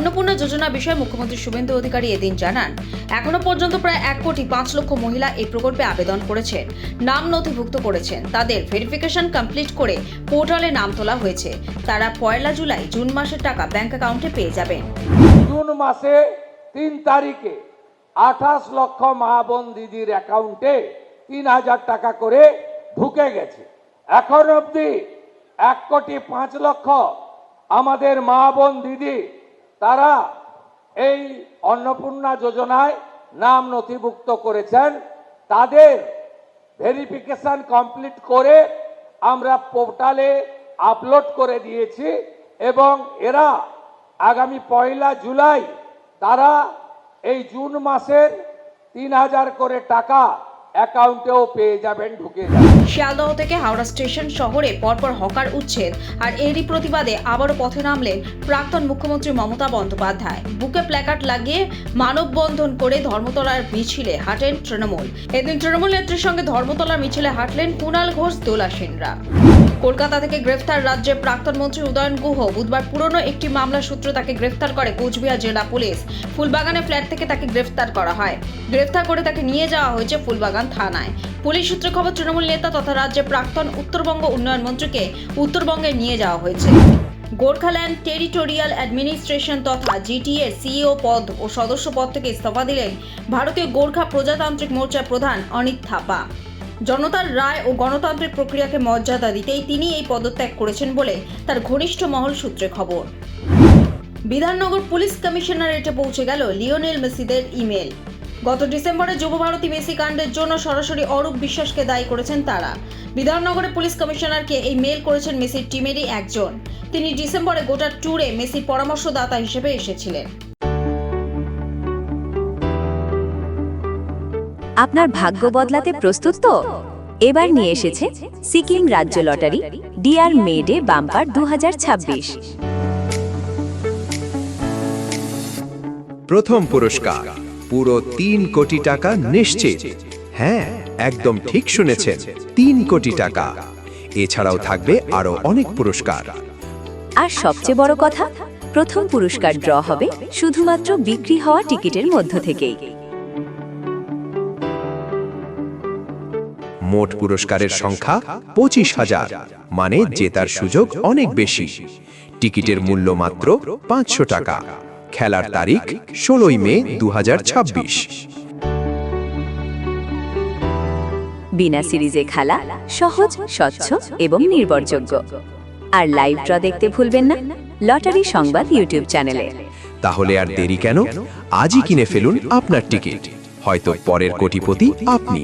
অন্নপূর্ণা যোজনা বিষয়ে মুখ্যমন্ত্রী শুভেন্দু অধিকারী এদিন জানান, এখনো পর্যন্ত প্রায় 1,05,00,000 মহিলা এই প্রকল্পে আবেদন করেছেন, নাম নথিভুক্ত করেছেন। তাদের ভেরিফিকেশন কমপ্লিট করে পোর্টালে নাম তোলা হয়েছে। তারা 1 জুলাই জুন মাসের টাকা ব্যাংক অ্যাকাউন্টে পেয়ে যাবেন। জুন মাসে 3 তারিখে 28 লক্ষ মা বোন দিদির অ্যাকাউন্টে 3,000 টাকা করে ঢুকে গেছে। এখন অবধি 1,05,00,000 আমাদের মা বোন দিদি তারা এই অন্নপূর্ণা যোজনায় নাম নথিভুক্ত করেছেন। তাদের ভেরিফিকেশন কমপ্লিট করে আমরা পোর্টালে আপলোড করে দিয়েছি এবং এরা আগামী 1 জুলাই তারা এই জুন মাসের 3,000 করে টাকা অ্যাকাউন্টেও পেয়ে যাবেন, ঢুকে যাবেন। শিয়ালদহ থেকে হাওড়া স্টেশন শহরে পরপর হকার উচ্ছেদ, আর এরই প্রতিবাদে আবারও পথে নামলেন প্রাক্তন মুখ্যমন্ত্রী মমতা বন্দ্যোপাধ্যায়। বুকে প্ল্যাকার্ড লাগিয়ে মানববন্ধন করে ধর্মতলার মিছিলে হাঁটেন তৃণমূল। এদিন তৃণমূল নেত্রীর সঙ্গে ধর্মতলার মিছিলে হাঁটলেন কুণাল ঘোষ, দোলা সেনরা। কলকাতা থেকে গ্রেফতার রাজ্যের প্রাক্তন মন্ত্রী উদয়ন গুহ। বুধবার পুরনো একটি মামলার সূত্রে তাকে গ্রেফতার করে কোচবিহার জেলা পুলিশ। ফুলবাগানে ফ্ল্যাট থেকে তাকে গ্রেফতার করা হয়। গ্রেফতার করে তাকে নিয়ে যাওয়া হয়েছে ফুলবাগান থানায়। পুলিশ সূত্রে খবর, তৃণমূল নেতা তথা রাজ্যের প্রাক্তন উত্তরবঙ্গ উন্নয়ন মন্ত্রীকে উত্তরবঙ্গে নিয়ে যাওয়া হয়েছে। গোর্খাল্যান্ড টেরিটোরিয়াল অ্যাডমিনিস্ট্রেশন তথা জিটিএ সিইও পদ ও সদস্য পদ থেকে ইস্তফা দিলেন ভারতীয় গোর্খা প্রজাতান্ত্রিক মোর্চার প্রধান অনিত থাপা। জনতার রায় ও গণতান্ত্রিক প্রক্রিয়াকে মর্যাদা দিতেই তিনি এই পদত্যাগ করেছেন বলে তার ঘনিষ্ঠ মহল সূত্রে খবর। বিধাননগর পুলিশ কমিশনারেটে পৌঁছে গেল লিওনেল মেসিদের ইমেল। গত ডিসেম্বরে যুবভারতী মেসি কাণ্ডের জন্য সরাসরি অরূপ বিশ্বাসকে দায়ী করেছেন তারা। বিধাননগরের পুলিশ কমিশনারকে এই মেল করেছেন মেসির টিমেরই একজন। তিনি ডিসেম্বরে গোটা ট্যুরে মেসির পরামর্শদাতা হিসেবে এসেছিলেন। আপনার ভাগ্য বদলাতে প্রস্তুত তো? এবার নিয়ে এসেছে সিকিম রাজ্য লটারি ডিয়ার মেডে বাম্পার 2026। প্রথম পুরস্কার পুরো 3 কোটি টাকা নিশ্চিত। হ্যাঁ, একদম ঠিক শুনেছেন, 3 কোটি টাকা। এছাড়াও থাকবে আরো অনেক পুরস্কার। আর সবচেয়ে বড় কথা, প্রথম পুরস্কার ড্র হবে শুধুমাত্র বিক্রি হওয়া টিকিটের মধ্য থেকেই। মোট পুরস্কারের সংখ্যা 25,000, মানে জেতার সুযোগ অনেক বেশি। টিকিটের মূল্য মাত্র 500 টাকা। খেলার তারিখ 16 মে 2026। বিনা সিরিজে খেলা, সহজ, স্বচ্ছ এবং নির্ভরযোগ্য। আর লাইভ ড্র দেখতে ভুলবেন না লটারি সংবাদ ইউটিউব চ্যানেলে। তাহলে আর দেরি কেন? আজই কিনে ফেলুন আপনার টিকিট। হয়তো পরের কোটিপতি আপনি।